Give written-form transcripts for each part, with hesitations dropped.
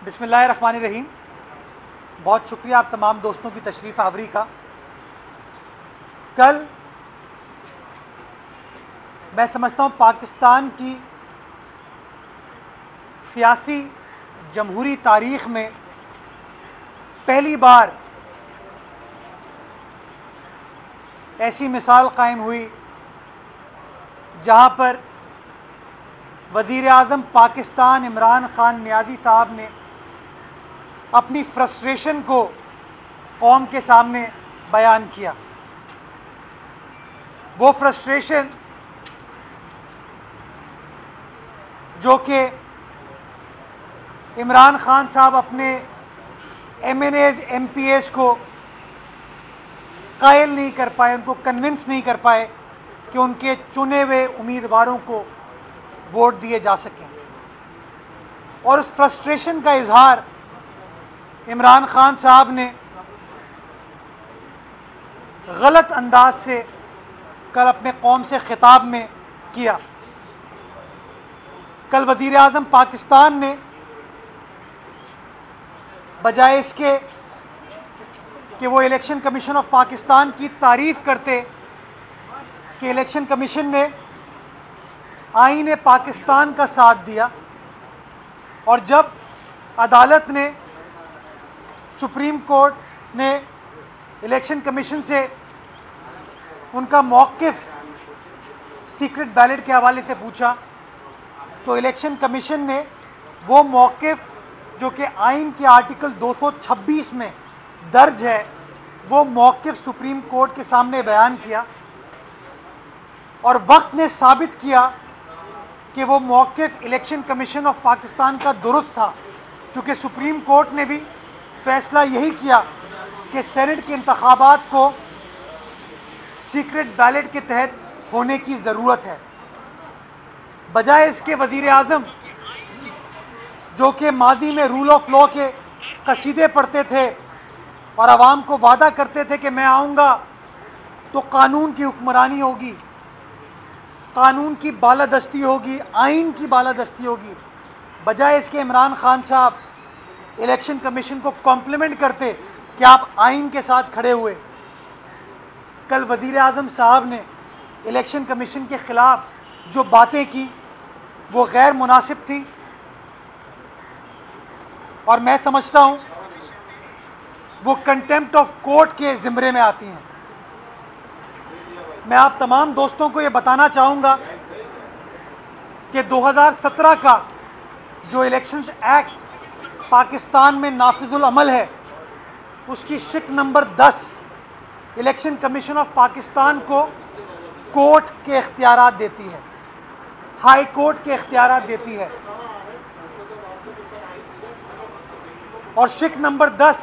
بسم اللہ الرحمن الرحیم. بہت شکریہ آپ تمام دوستوں کی تشریف آوری کا. کل میں سمجھتا ہوں پاکستان کی سیاسی جمہوری تاریخ میں پہلی بار ایسی مثال قائم ہوئی جہاں پر وزیر اعظم پاکستان عمران خان نیازی صاحب نے اپنی فرسٹریشن کو قوم کے سامنے بیان کیا. وہ فرسٹریشن جو کہ عمران خان صاحب اپنے M N As M P As کو قائل نہیں کر پائے, ان کو کنونس نہیں کر پائے کہ ان کے چنے ہوئے امیدواروں کو ووٹ دیے جا سکیں. اور اس فرسٹریشن کا اظہار عمران خان صاحب نے غلط انداز سے کل اپنے قوم سے خطاب میں کیا. کل وزیر اعظم پاکستان نے بجائے اس کے کہ وہ الیکشن کمیشن آف پاکستان کی تعریف کرتے کہ الیکشن کمیشن نے آئین پاکستان کا ساتھ دیا, اور جب عدالت نے سپریم کورٹ نے الیکشن کمیشن سے ان کا موقف سیکرٹ بیلٹ کے حوالے سے پوچھا تو الیکشن کمیشن نے وہ موقف جو کہ آئین کے آرٹیکل 226 میں درج ہے وہ موقف سپریم کورٹ کے سامنے بیان کیا, اور وقت نے ثابت کیا کہ وہ موقف الیکشن کمیشن آف پاکستان کا درست تھا, چونکہ سپریم کورٹ نے بھی فیصلہ یہی کیا کہ سینٹ کے انتخابات کو سیکرٹ بیلٹ کے تحت ہونے کی ضرورت ہے. بجائے اس کے وزیر اعظم جو کہ ماضی میں رول آف لا کے قصیدے پڑھتے تھے اور عوام کو وعدہ کرتے تھے کہ میں آؤں گا تو قانون کی حکمرانی ہوگی, قانون کی بالادستی ہوگی, آئین کی بالادستی ہوگی, بجائے اس کے عمران خان صاحب الیکشن کمیشن کو کمپلیمنٹ کرتے کہ آپ آئین کے ساتھ کھڑے ہوئے. کل وزیر اعظم صاحب نے الیکشن کمیشن کے خلاف جو باتیں کی وہ غیر مناسب تھی, اور میں سمجھتا ہوں وہ کنٹیمپٹ آف کورٹ کے زمرے میں آتی ہیں. میں آپ تمام دوستوں کو یہ بتانا چاہوں گا کہ 2017 کا جو الیکشنز ایکٹ پاکستان میں نافذ العمل ہے اس کی شق number 10 election commission of Pakistan کو کورٹ کے اختیارات دیتی ہے, ہائی کورٹ کے اختیارات دیتی ہے. اور شق نمبر 10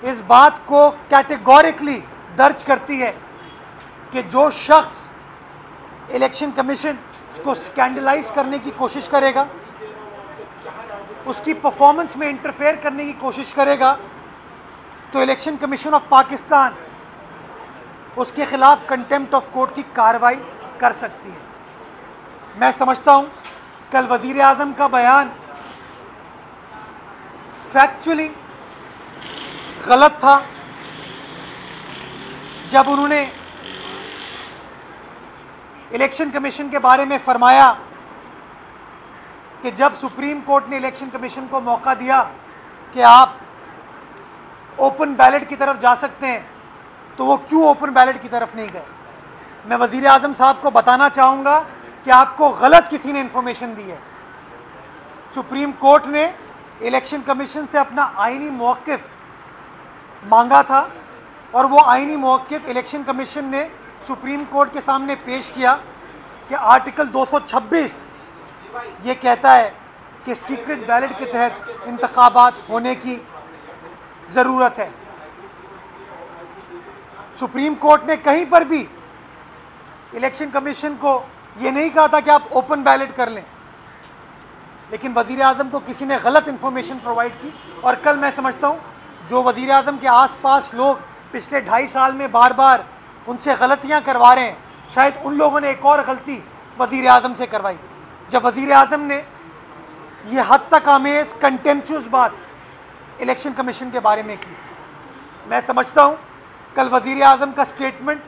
اس بات کو کیٹیگوریکلی درج کرتی ہے کہ جو شخص الیکشن کمیشن کو سکینڈلائز کرنے کی کوشش کرے گا, اس کی پرفارمنس میں انٹرفیئر کرنے کی کوشش کرے گا, تو الیکشن کمیشن آف پاکستان اس کے خلاف کنٹیمپٹ آف کورٹ کی کارروائی کر سکتی ہے. میں سمجھتا ہوں کل وزیر اعظم کا بیان فیکچولی غلط تھا جب انہوں نے الیکشن کمیشن کے بارے میں فرمایا کہ جب سپریم کورٹ نے الیکشن کمیشن کو موقع دیا کہ آپ اوپن بیلٹ کی طرف جا سکتے ہیں تو وہ کیوں اوپن بیلٹ کی طرف نہیں گئے. میں وزیر اعظم صاحب کو بتانا چاہوں گا کہ آپ کو غلط کسی نے انفارمیشن دی ہے. سپریم کورٹ نے الیکشن کمیشن سے اپنا آئینی موقف مانگا تھا, اور وہ آئینی موقف الیکشن کمیشن نے سپریم کورٹ کے سامنے پیش کیا کہ آرٹیکل 226 یہ کہتا ہے کہ سیکرٹ بیلٹ کے تحت انتخابات ہونے کی ضرورت ہے. سپریم کورٹ نے کہیں پر بھی الیکشن کمیشن کو یہ نہیں کہا تھا کہ آپ اوپن بیلٹ کر لیں, لیکن وزیر اعظم کو کسی نے غلط انفارمیشن پرووائڈ کی. اور کل میں سمجھتا ہوں جو وزیر اعظم کے آس پاس لوگ پچھلے 2.5 سال میں بار بار ان سے غلطیاں کروا رہے ہیں, شاید ان لوگوں نے ایک اور غلطی وزیر اعظم سے کروائی. جب وزیر اعظم نے یہ حد تک آمیز کنٹمپچوس بات الیکشن کمیشن کے بارے میں کی. میں سمجھتا ہوں کل وزیر اعظم کا اسٹیٹمنٹ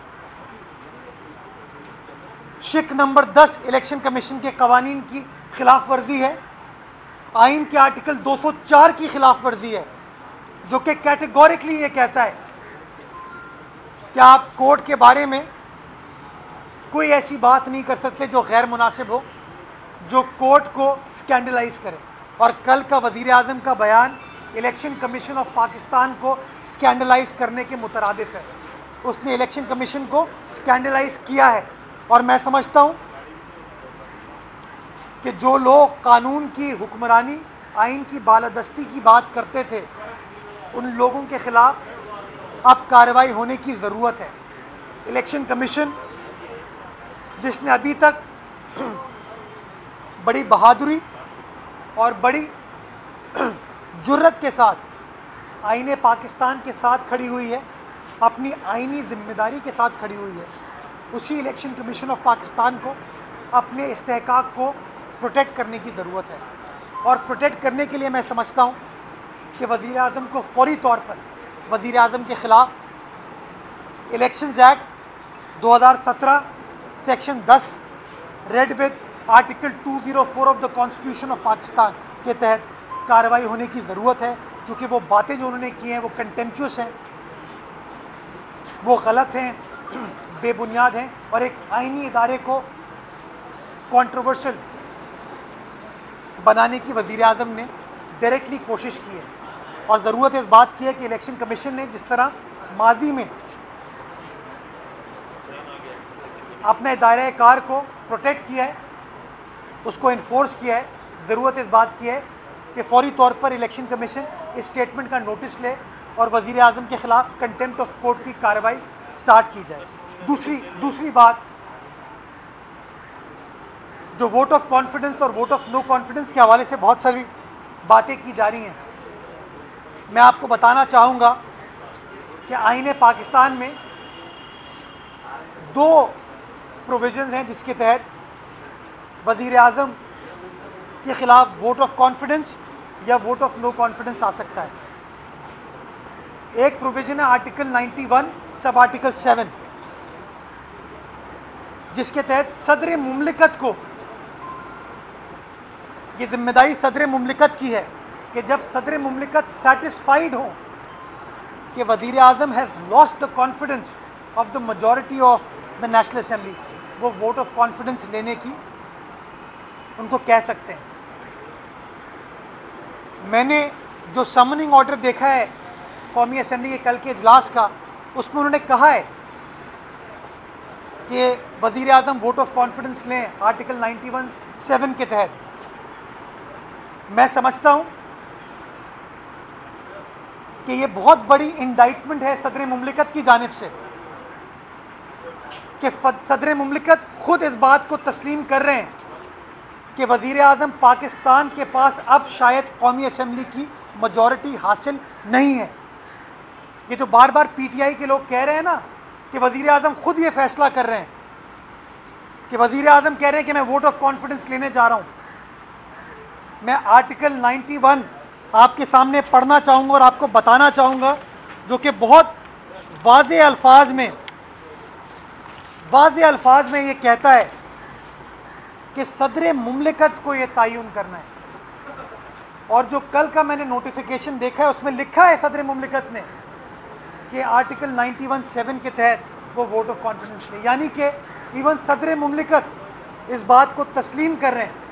شک نمبر 10 الیکشن کمیشن کے قوانین کی خلاف ورزی ہے, آئین کے آرٹیکل 204 کی خلاف ورزی ہے, جو کہ کیٹیگوریکلی یہ کہتا ہے کہ آپ کورٹ کے بارے میں کوئی ایسی بات نہیں کر سکتے جو غیر مناسب ہو, جو کورٹ کو اسکینڈلائز کرے. اور کل کا وزیر اعظم کا بیان الیکشن کمیشن آف پاکستان کو اسکینڈلائز کرنے کے مترادف ہے. اس نے الیکشن کمیشن کو اسکینڈلائز کیا ہے. اور میں سمجھتا ہوں کہ جو لوگ قانون کی حکمرانی, آئین کی بالادستی کی بات کرتے تھے, ان لوگوں کے خلاف اب کارروائی ہونے کی ضرورت ہے. الیکشن کمیشن جس نے ابھی تک بڑی بہادری اور بڑی جرت کے ساتھ آئین پاکستان کے ساتھ کھڑی ہوئی ہے, اپنی آئینی ذمہ داری کے ساتھ کھڑی ہوئی ہے, اسی الیکشن کمیشن آف پاکستان کو اپنے استحقاق کو پروٹیکٹ کرنے کی ضرورت ہے. اور پروٹیکٹ کرنے کے لیے میں سمجھتا ہوں کہ وزیر اعظم کو فوری طور پر وزیر اعظم کے خلاف elections act 2017 section 10 read with article 204 of the constitution of Pakistan کے تحت کارروائی ہونے کی ضرورت ہے. چونکہ وہ باتیں جو انہوں نے کی ہیں وہ کنٹمپچوس ہیں, وہ غلط ہیں, بے بنیاد ہیں, اور ایک آئینی ادارے کو کانٹروورشل بنانے کی وزیر اعظم نے ڈائریکٹلی کوشش کی ہے. اور ضرورت اس بات کی ہے کہ الیکشن کمیشن نے جس طرح ماضی میں اپنے دائرہ کار کو پروٹیکٹ کیا ہے, اس کو انفورس کیا ہے, ضرورت اس بات کی ہے کہ فوری طور پر الیکشن کمیشن اس اسٹیٹمنٹ کا نوٹس لے اور وزیر اعظم کے خلاف کنٹمپٹ آف کورٹ کی کارروائی سٹارٹ کی جائے. دوسری بات, جو ووٹ آف کانفیڈنس اور ووٹ آف نو کانفیڈنس کے حوالے سے بہت ساری باتیں کی جا رہی ہیں, میں آپ کو بتانا چاہوں گا کہ آئین پاکستان میں 2 پروویژنز ہیں جس کے تحت وزیر اعظم کے خلاف ووٹ آف کانفیڈنس یا ووٹ آف نو کانفیڈنس آ سکتا ہے. ایک پروویژن ہے آرٹیکل 91 سب آرٹیکل 7, جس کے تحت صدر مملکت کو یہ ذمہ داری صدر مملکت کی ہے کہ جب صدر مملکت سیٹسفائیڈ ہو کہ وزیر اعظم has lost the confidence of the majority of the National Assembly, وہ ووٹ آف کانفیڈنس لینے کی ان کو کہہ سکتے ہیں. میں نے جو سمننگ آرڈر دیکھا ہے قومی اسمبلی کے کل کے اجلاس کا, اس میں انہوں نے کہا ہے کہ وزیر اعظم ووٹ آف کانفیڈنس لیں آرٹیکل 91(7) کے تحت. میں سمجھتا ہوں کہ یہ بہت بڑی انڈائٹمنٹ ہے صدر مملکت کی جانب سے کہ صدر مملکت خود اس بات کو تسلیم کر رہے ہیں کہ وزیر اعظم پاکستان کے پاس اب شاید قومی اسمبلی کی میجورٹی حاصل نہیں ہے. یہ جو بار بار پی ٹی آئی کے لوگ کہہ رہے ہیں نا کہ وزیر اعظم خود یہ فیصلہ کر رہے ہیں, کہ وزیر اعظم کہہ رہے ہیں کہ میں ووٹ آف کانفیڈنس لینے جا رہا ہوں. میں آرٹیکل 91 آپ کے سامنے پڑھنا چاہوں گا اور آپ کو بتانا چاہوں گا, جو کہ بہت واضح الفاظ میں یہ کہتا ہے کہ صدر مملکت کو یہ تعین کرنا ہے. اور جو کل کا میں نے نوٹیفیکیشن دیکھا ہے اس میں لکھا ہے صدر مملکت نے کہ آرٹیکل 91(7) کے تحت وہ ووٹ آف کانفیڈنس لے, یعنی کہ ایون صدر مملکت اس بات کو تسلیم کر رہے ہیں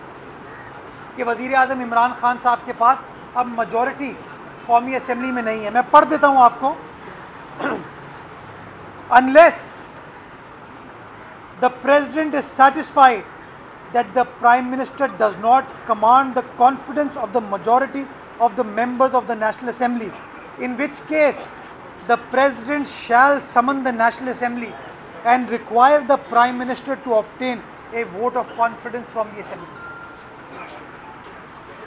کہ وزیر اعظم عمران خان صاحب کے پاس اب میجورٹی قومی اسمبلی میں نہیں ہے. میں پڑھ دیتا ہوں آپ کو. unless the president is satisfied that the prime minister does not command the confidence of the majority of the members of the national assembly, in which case the president shall summon the national assembly and require the prime minister to obtain a vote of confidence from the assembly.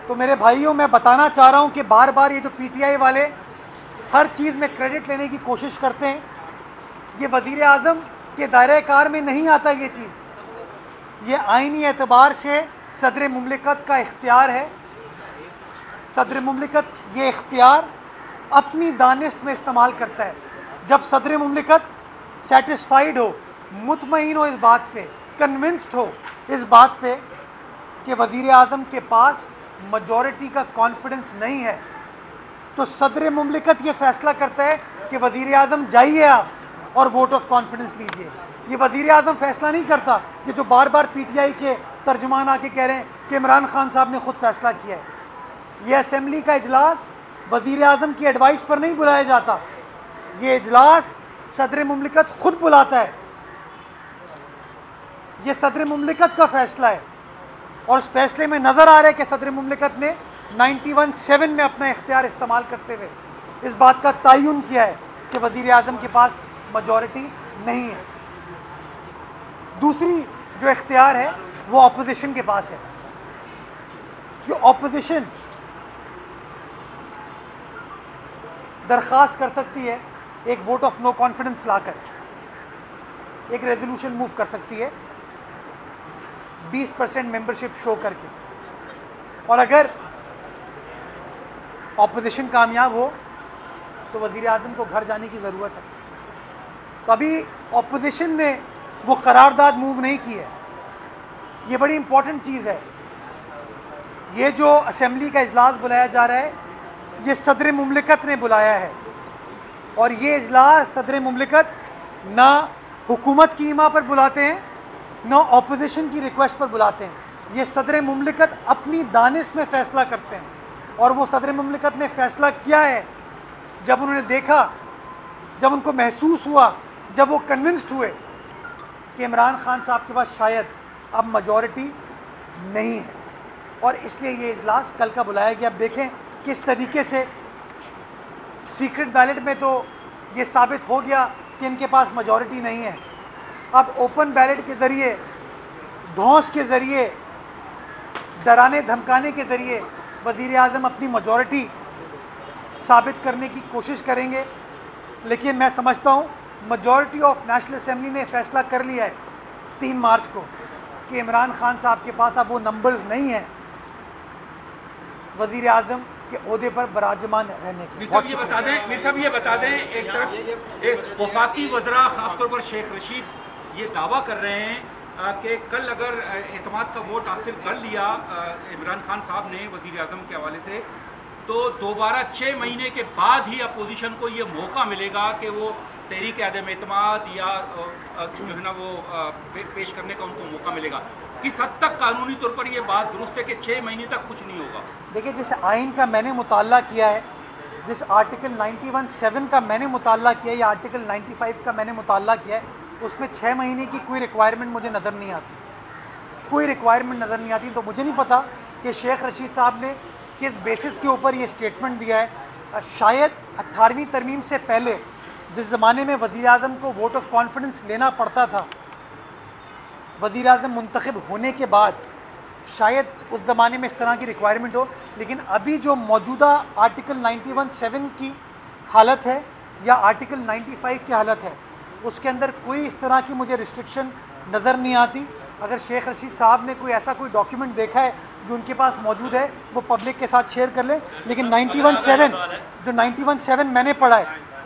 تو میرے بھائیوں میں بتانا چاہ رہا ہوں کہ بار بار یہ جو پی ٹی آئی والے ہر چیز میں کریڈٹ لینے کی کوشش کرتے ہیں, یہ وزیر اعظم کے دائرہ کار میں نہیں آتا. یہ چیز یہ آئینی اعتبار سے صدر مملکت کا اختیار ہے صدر مملکت یہ اختیار اپنی دانست میں استعمال کرتا ہے. جب صدر مملکت سیٹسفائیڈ ہو, مطمئن ہو اس بات پہ, کنونسڈ ہو اس بات پہ کہ وزیر اعظم کے پاس میجورٹی کا کانفیڈنس نہیں ہے, تو صدر مملکت یہ فیصلہ کرتا ہے کہ وزیر اعظم جائیے آپ اور ووٹ آف کانفیڈنس لیجیے. یہ وزیر اعظم فیصلہ نہیں کرتا, یہ جو بار بار پی ٹی آئی کے ترجمان آ کے کہہ رہے ہیں کہ عمران خان صاحب نے خود فیصلہ کیا ہے. یہ اسمبلی کا اجلاس وزیر اعظم کی ایڈوائس پر نہیں بلایا جاتا, یہ اجلاس صدر مملکت خود بلاتا ہے. یہ صدر مملکت کا فیصلہ ہے, اور اس فیصلے میں نظر آ رہا ہے کہ صدر مملکت نے 91-7 میں اپنا اختیار استعمال کرتے ہوئے اس بات کا تعین کیا ہے کہ وزیر اعظم کے پاس میجورٹی نہیں ہے. دوسری جو اختیار ہے وہ اپوزیشن کے پاس ہے کہ اپوزیشن درخواست کر سکتی ہے ایک ووٹ آف نو کانفیڈنس لا کر, ایک ریزولوشن موو کر سکتی ہے 20% ممبرشپ شو کر کے, اور اگر اپوزیشن کامیاب ہو تو وزیر اعظم کو گھر جانے کی ضرورت ہے. تو ابھی اپوزیشن نے وہ قرارداد موو نہیں کی ہے. یہ بڑی امپورٹنٹ چیز ہے. یہ جو اسمبلی کا اجلاس بلایا جا رہا ہے یہ صدر مملکت نے بلایا ہے, اور یہ اجلاس صدر مملکت نہ حکومت کی ایما پر بلاتے ہیں نہ اپوزیشن کی ریکویسٹ پر بلاتے ہیں. یہ صدر مملکت اپنی دانست میں فیصلہ کرتے ہیں, اور وہ صدر مملکت نے فیصلہ کیا ہے جب انہوں نے دیکھا, جب ان کو محسوس ہوا, جب وہ کنونسڈ ہوئے کہ عمران خان صاحب کے پاس شاید اب میجورٹی نہیں ہے, اور اس لیے یہ اجلاس کل کا بلایا گیا. اب دیکھیں کس طریقے سے سیکرٹ بیلٹ میں تو یہ ثابت ہو گیا کہ ان کے پاس میجورٹی نہیں ہے. اب اوپن بیلٹ کے ذریعے, دھونس کے ذریعے, ڈرانے دھمکانے کے ذریعے وزیر اعظم اپنی میجورٹی ثابت کرنے کی کوشش کریں گے. لیکن میں سمجھتا ہوں میجورٹی آف نیشنل اسمبلی نے فیصلہ کر لیا ہے 3 مارچ کو کہ عمران خان صاحب کے پاس اب وہ نمبرز نہیں ہیں وزیر اعظم کے عہدے پر براجمان رہنے کے. میر صاحب یہ بتا دیں ایک طرف وفاقی وزراء خاص طور پر شیخ رشید یہ دعویٰ کر رہے ہیں کہ کل اگر اعتماد کا ووٹ حاصل کر لیا عمران خان صاحب نے وزیر اعظم کے حوالے سے, تو دوبارہ 6 مہینے کے بعد ہی اپوزیشن کو یہ موقع ملے گا کہ وہ تحریک عدم اعتماد یا جو ہے نا وہ پیش کرنے کا ان کو موقع ملے گا. کس حد تک قانونی طور پر یہ بات درست ہے کہ 6 مہینے تک کچھ نہیں ہوگا؟ دیکھیے, جس آئین کا میں نے مطالعہ کیا ہے, جس آرٹیکل 91(7) کا میں نے مطالعہ کیا ہے یا آرٹیکل 95 کا میں نے مطالعہ کیا ہے, اس میں 6 مہینے کی کوئی ریکوائرمنٹ مجھے نظر نہیں آتی, کوئی ریکوائرمنٹ نظر نہیں آتی. تو مجھے نہیں پتا کہ شیخ رشید صاحب نے کس بیسس کے اوپر یہ اسٹیٹمنٹ دیا ہے. شاید 18ویں ترمیم سے پہلے جس زمانے میں وزیر اعظم کو ووٹ آف کانفیڈنس لینا پڑتا تھا, وزیر اعظم منتخب ہونے کے بعد شاید اس زمانے میں اس طرح کی ریکوائرمنٹ ہو. لیکن ابھی جو موجودہ آرٹیکل 91(7) کی حالت ہے یا آرٹیکل 95 کی حالت ہے, اس کے اندر کوئی اس طرح کی مجھے ریسٹرکشن نظر نہیں آتی. اگر شیخ رشید صاحب نے کوئی ایسا کوئی ڈاکیومنٹ دیکھا ہے جو ان کے پاس موجود ہے وہ پبلک کے ساتھ شیئر کر لیں. لیکن 91(7) میں نے پڑھا ہے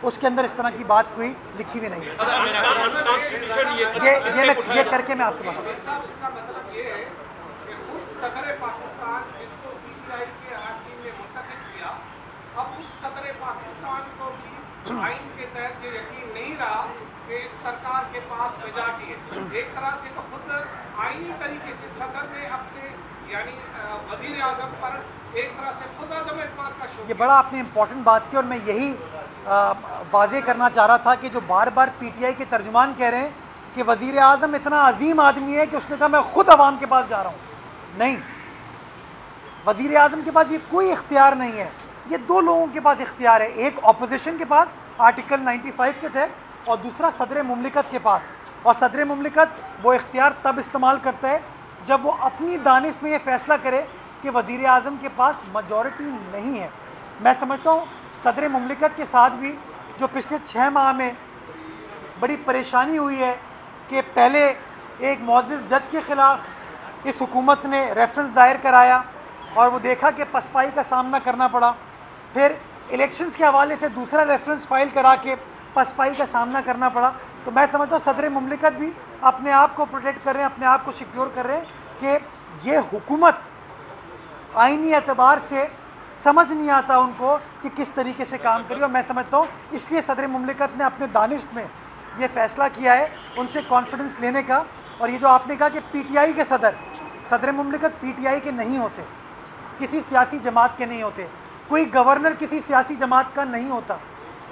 اس کے اندر اس طرح کی بات کوئی لکھی ہوئی نہیں ہے. یہ کر کے میں آپ کو بتاؤں. صدر پاکستان جس کو پی ٹی آئی کے اراکین نے منتخب کیا, اب اس صدر پاکستان کو بھی آئین کے تحت یہ یقین نہیں رہا کہ اس سرکار کے پاس میجارٹی ہے. ایک طرح سے تو خود آئینی طریقے سے صدر نے اپنے یعنی وزیر اعظم پر ایک طرح سے خود عدم اعتماد کا شو. یہ بڑا آپ نے امپورٹنٹ بات کی, اور میں یہی واضح کرنا چاہ رہا تھا کہ جو بار بار پی ٹی آئی کے ترجمان کہہ رہے ہیں کہ وزیر اعظم اتنا عظیم آدمی ہے کہ اس نے کہا میں خود عوام کے پاس جا رہا ہوں. نہیں, وزیر اعظم کے پاس یہ کوئی اختیار نہیں ہے. یہ 2 لوگوں کے پاس اختیار ہے, ایک اپوزیشن کے پاس آرٹیکل 95 کے تحت اور دوسرا صدر مملکت کے پاس. اور صدر مملکت وہ اختیار تب استعمال کرتا ہے جب وہ اپنی دانش میں یہ فیصلہ کرے کہ وزیر اعظم کے پاس میجورٹی نہیں ہے. میں سمجھتا ہوں صدر مملکت کے ساتھ بھی جو پچھلے 6 ماہ میں بڑی پریشانی ہوئی ہے کہ پہلے ایک معزز جج کے خلاف اس حکومت نے ریفرنس دائر کرایا, اور وہ دیکھا کہ پسپائی کا سامنا کرنا پڑا، پھر الیکشنز کے حوالے سے دوسرا ریفرنس فائل کرا کے پسپائی کا سامنا کرنا پڑا، تو میں سمجھتا ہوں صدر مملکت بھی اپنے آپ کو پروٹیکٹ کر رہے ہیں، اپنے آپ کو سیکیور کر رہے ہیں کہ یہ حکومت آئینی اعتبار سے سمجھ نہیں آتا ان کو کہ کس طریقے سے کام کری، اور میں سمجھتا ہوں اس لیے صدر مملکت نے اپنے دانشت میں یہ فیصلہ کیا ہے ان سے کانفیڈنس لینے کا۔ اور یہ جو آپ نے کہا کہ پی ٹی آئی کے صدر مملکت پی ٹی آئی کے نہیں ہوتے، کسی سیاسی جماعت کے نہیں ہوتے، کوئی گورنر کسی سیاسی جماعت کا نہیں ہوتا،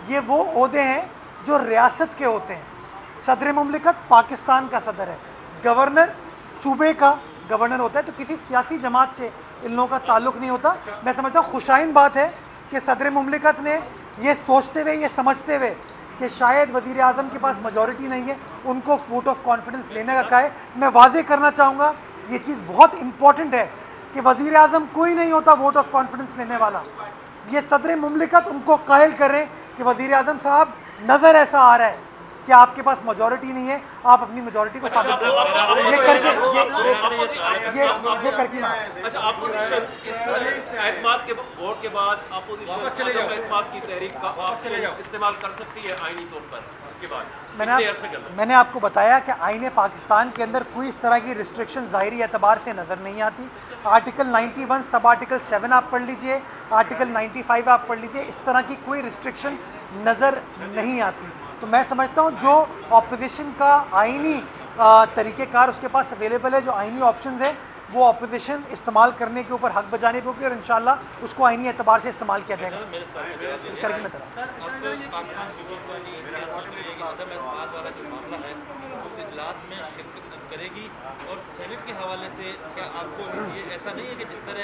یہ وہ عہدے ہیں جو ریاست کے ہوتے ہیں۔ صدر مملکت پاکستان کا صدر ہے، گورنر صوبے کا گورنر ہوتا ہے، تو کسی سیاسی جماعت سے ان لوگوں کا تعلق نہیں ہوتا۔ میں سمجھتا ہوں خوشائن بات ہے کہ صدر مملکت نے یہ سوچتے ہوئے، یہ سمجھتے ہوئے کہ شاید وزیر اعظم کے پاس میجورٹی نہیں ہے، ان کو ووٹ آف کانفیڈنس لینے کا کہا ہے۔ میں واضح کرنا چاہوں گا یہ چیز بہت امپورٹنٹ ہے کہ وزیر اعظم کوئی نہیں ہوتا ووٹ آف کانفیڈنس لینے والا، یہ صدر مملکت ان کو قائل کریں کہ وزیر اعظم صاحب نظر ایسا آ رہا ہے کہ آپ کے پاس میجورٹی نہیں ہے، آپ اپنی میجورٹی کو ثابت کریں۔ یہ کر کے اچھا، اپوزیشن اس اعتماد کے ووٹ کے بعد اپوزیشن اعتماد کی تحریک کا آپشن استعمال کر سکتی ہے آئینی طور پر اس کے بعد؟ میں نے آپ کو بتایا کہ آئین پاکستان کے اندر کوئی اس طرح کی ریسٹرکشن ظاہری اعتبار سے نظر نہیں آتی۔ آرٹیکل 91 سب آرٹیکل 7 آپ پڑھ لیجئے، آرٹیکل 95 آپ پڑھ لیجئے، اس طرح کی کوئی ریسٹرکشن نظر نہیں آتی۔ تو میں سمجھتا ہوں جو اپوزیشن کا آئینی طریقہ کار اس کے پاس اویلیبل ہے، جو آئینی آپشنز ہیں، وہ اپوزیشن استعمال کرنے کے اوپر حق بجانے پہ ہوگی، اور انشاءاللہ اس کو آئینی اعتبار سے استعمال کیا جائے گا۔ میں شرکت کرے گی، اور سینٹ کے حوالے سے کیا آپ کو یہ ایسا نہیں ہے کہ جس طرح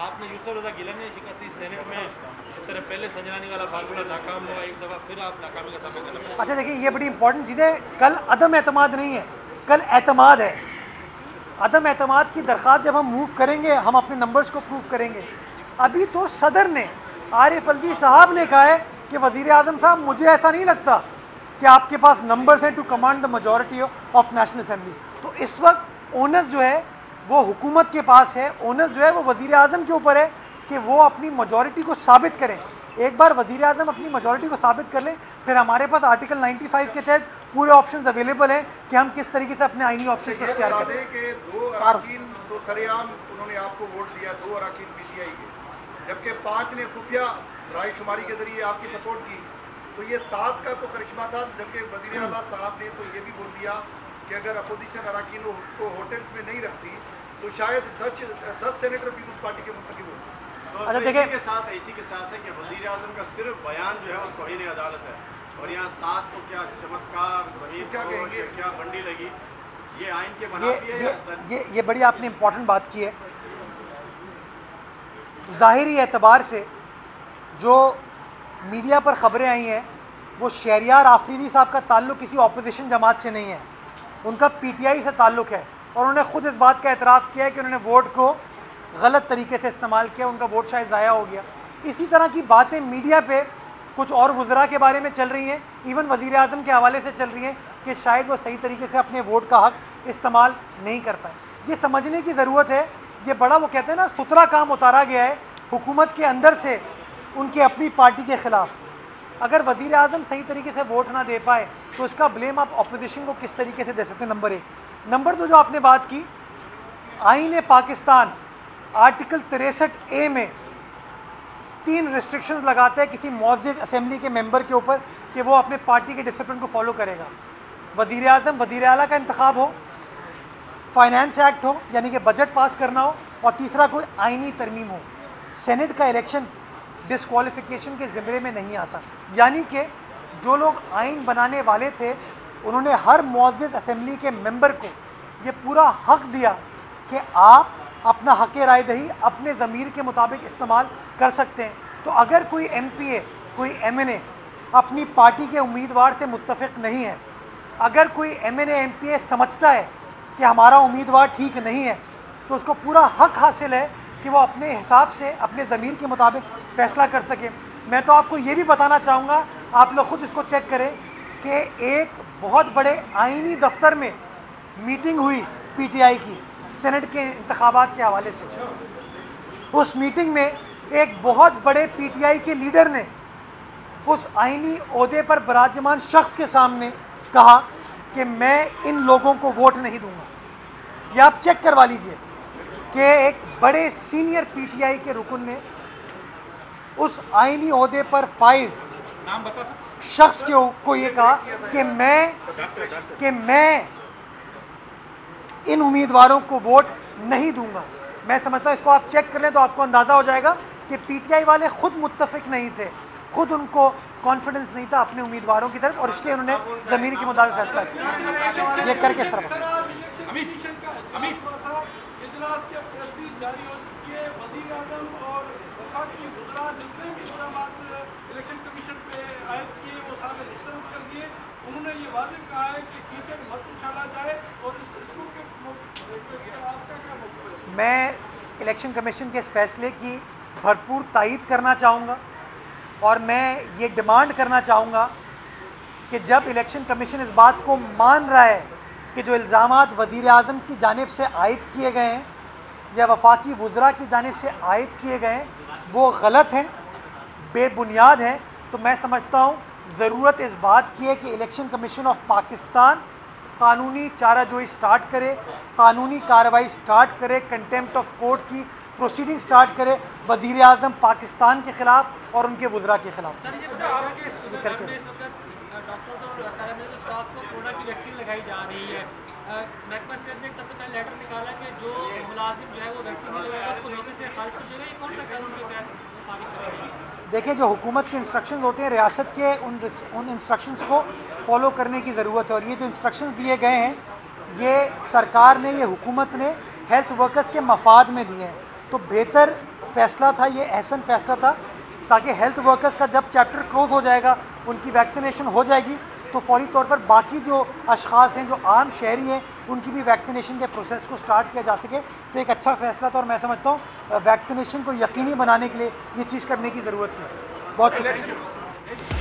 آپ نے یوسف رضا گیلانی نے شکست دی سینٹ میں، اس طرح پہلے سنجرانی والا فارمولہ ناکام ہوا ایک دفعہ، پھر آپ ناکامی کا سامنا کرنا پڑا؟ اچھا دیکھیں، یہ بڑی امپورٹنٹ چیز ہے، کل عدم اعتماد نہیں ہے، کل اعتماد ہے۔ عدم اعتماد کی درخواست جب ہم موو کریں گے، ہم اپنے نمبرز کو پروف کریں گے۔ ابھی تو صدر نے، عارف الوی صاحب نے کہا ہے کہ وزیر اعظم صاحب مجھے ایسا نہیں لگتا کہ آپ کے پاس نمبرز ہیں to command the majority of national assembly. تو اس وقت اونس جو ہے وہ حکومت کے پاس ہے، اونس جو ہے وہ وزیر اعظم کے اوپر ہے کہ وہ اپنی میجورٹی کو ثابت کریں۔ ایک بار وزیر اعظم اپنی میجورٹی کو ثابت کر لیں، پھر ہمارے پاس آرٹیکل 95 کے تحت پورے آپشنز اویلیبل ہیں کہ ہم کس طریقے سے اپنے آئینی آپشنز کو اختیار کریں۔ کہ 2 اراکین تو سرعام انہوں نے آپ کو ووٹ دیا، 2 اراکین پی ٹی آئی کے، جبکہ 5 نے خفیہ رائے شماری کے ذریعے آپ کی سپورٹ کی، تو یہ 7 کا تو کرشمہ تھا۔ جبکہ وزیر اعلیٰ صاحب نے تو یہ بھی بول دیا کہ اگر اپوزیشن اراکین کو ہوٹلز میں نہیں رکھتی تو شاید 10 سینیٹر پیپلز پارٹی کے منتخب ہوتے۔ اچھا دیکھیں، اسی کے ساتھ ہے کہ وزیر اعظم کا صرف بیان جو ہے وہ توہین عدالت ہے، اور یہاں 7 کو کیا چمتکار کیا کہیں گے، کیا بنڈی لگی، یہ آئین کے منافی ہے؟ یہ بڑی آپ نے امپورٹنٹ بات کی ہے۔ ظاہری اعتبار سے جو میڈیا پر خبریں آئی ہیں وہ شہریار آفریدی صاحب کا تعلق کسی اپوزیشن جماعت سے نہیں ہے، ان کا پی ٹی آئی سے تعلق ہے، اور انہوں نے خود اس بات کا اعتراف کیا ہے کہ انہوں نے ووٹ کو غلط طریقے سے استعمال کیا، ان کا ووٹ شاید ضائع ہو گیا۔ اسی طرح کی باتیں میڈیا پہ کچھ اور وزراء کے بارے میں چل رہی ہیں، ایون وزیر اعظم کے حوالے سے چل رہی ہیں کہ شاید وہ صحیح طریقے سے اپنے ووٹ کا حق استعمال نہیں کر پائے۔ یہ سمجھنے کی ضرورت ہے، یہ بڑا وہ کہتے ہیں نا ستھرا کام اتارا گیا ہے حکومت کے اندر سے ان کے اپنی پارٹی کے خلاف۔ اگر وزیر اعظم صحیح طریقے سے ووٹ نہ دے پائے تو اس کا بلیم آپ اپوزیشن کو کس طریقے سے دے سکتے ہیں؟ نمبر 1۔ نمبر 2، جو آپ نے بات کی، آئین پاکستان آرٹیکل 63A میں 3 ریسٹرکشنز لگاتا ہے کسی معزز اسمبلی کے ممبر کے اوپر کہ وہ اپنے پارٹی کے ڈسپلن کو فالو کرے گا۔ وزیر اعظم، وزیر اعلیٰ کا انتخاب ہو، فائنانس ایکٹ ہو یعنی کہ بجٹ پاس کرنا ہو، اور تیسرا کوئی آئینی ترمیم ہو۔ سینٹ کا الیکشن ڈسکوالیفیکیشن کے زمرے میں نہیں آتا، یعنی کہ جو لوگ آئین بنانے والے تھے انہوں نے ہر معزز اسمبلی کے ممبر کو یہ پورا حق دیا کہ آپ اپنا حق رائے دہی اپنے ضمیر کے مطابق استعمال کر سکتے ہیں۔ تو اگر کوئی ایم پی اے، کوئی ایم این اے اپنی پارٹی کے امیدوار سے متفق نہیں ہے، اگر کوئی M N A M P A سمجھتا ہے کہ ہمارا امیدوار ٹھیک نہیں ہے، تو اس کو پورا حق حاصل ہے کہ وہ اپنے حساب سے اپنے ضمیر کے مطابق فیصلہ کر سکے۔ میں تو آپ کو یہ بھی بتانا چاہوں گا، آپ لوگ خود اس کو چیک کریں کہ ایک بہت بڑے آئینی دفتر میں میٹنگ ہوئی پی ٹی آئی کی سینٹ کے انتخابات کے حوالے سے، اس میٹنگ میں ایک بہت بڑے پی ٹی آئی کے لیڈر نے اس آئینی عہدے پر براجمان شخص کے سامنے کہا کہ میں ان لوگوں کو ووٹ نہیں دوں گا. یہ آپ چیک کروا لیجئے کہ ایک بڑے سینئر پی ٹی آئی کے رکن نے اس آئینی عہدے پر فائز نام بتا سکتے شخص کو یہ کہا کہ میں ان امیدواروں کو ووٹ نہیں دوں گا. میں سمجھتا ہوں اس کو آپ چیک کر لیں تو آپ کو اندازہ ہو جائے گا کہ پی ٹی آئی والے خود متفق نہیں تھے, خود ان کو کانفیڈنس نہیں تھا اپنے امیدواروں کی طرف, اور اس لیے انہوں نے ضمیر کے مطابق فیصلہ کیا. یہ کر کے سر اجلاس کے تصویر جاری ہو چکی ہے. وزیر اعظم اور وفاقی وزراء جتنے بھی اقدامات الیکشن کمیشن پہ عائد کیے وہ سارے مسترد کر دیے. انہوں نے یہ واضح کہا ہے کہ کیچڑ مت اچھالا جائے, اور اس کو آپ کا کیا موقف ہے؟ میں الیکشن کمیشن کے اس فیصلے کی بھرپور تائید کرنا چاہوں گا, اور میں یہ ڈیمانڈ کرنا چاہوں گا کہ جب الیکشن کمیشن اس بات کو مان رہا ہے کہ جو الزامات وزیر اعظم کی جانب سے عائد کیے گئے ہیں یا وفاقی وزراء کی جانب سے عائد کیے گئے ہیں وہ غلط ہیں, بے بنیاد ہیں, تو میں سمجھتا ہوں ضرورت اس بات کی ہے کہ الیکشن کمیشن آف پاکستان قانونی چارہ جوئی سٹارٹ کرے, قانونی کارروائی سٹارٹ کرے, کنٹیمپٹ آف کورٹ کی پروسیڈنگ سٹارٹ کرے وزیر اعظم پاکستان کے خلاف اور ان کے وزراء کے خلاف. سر یہ بتائیے کہ اس میں اس وقت ڈاکٹرز اور پیرامیڈیکل اسٹاف کو کورونا کی ویکسین لگائی جا رہی ہے. محکمہ صحت نے ایک سب سے پہلے لیٹر نکالا کہ جو ملازم جو ہے وہ ویکسین نہیں لگائے گا اس کو نوکری سے خارج کر دے گا. یہ کون سا قانون کے تحت فارغ کرے گا؟ دیکھیں, جو حکومت کے انسٹرکشنز ہوتے ہیں ریاست کے ان انسٹرکشنز کو فالو کرنے کی ضرورت ہے, اور یہ جو انسٹرکشنز دیے گئے ہیں یہ سرکار نے, یہ حکومت نے ہیلتھ ورکرز کے مفاد میں دیے ہیں. تو بہتر فیصلہ تھا, یہ احسن فیصلہ تھا, تاکہ ہیلتھ ورکرز کا جب چیپٹر کلوز ہو جائے گا, ان کی ویکسینیشن ہو جائے گی, تو فوری طور پر باقی جو اشخاص ہیں, جو عام شہری ہیں, ان کی بھی ویکسینیشن کے پروسیس کو سٹارٹ کیا جا سکے. تو ایک اچھا فیصلہ تھا, اور میں سمجھتا ہوں ویکسینیشن کو یقینی بنانے کے لیے یہ چیز کرنے کی ضرورت ہے. بہت شکریہ.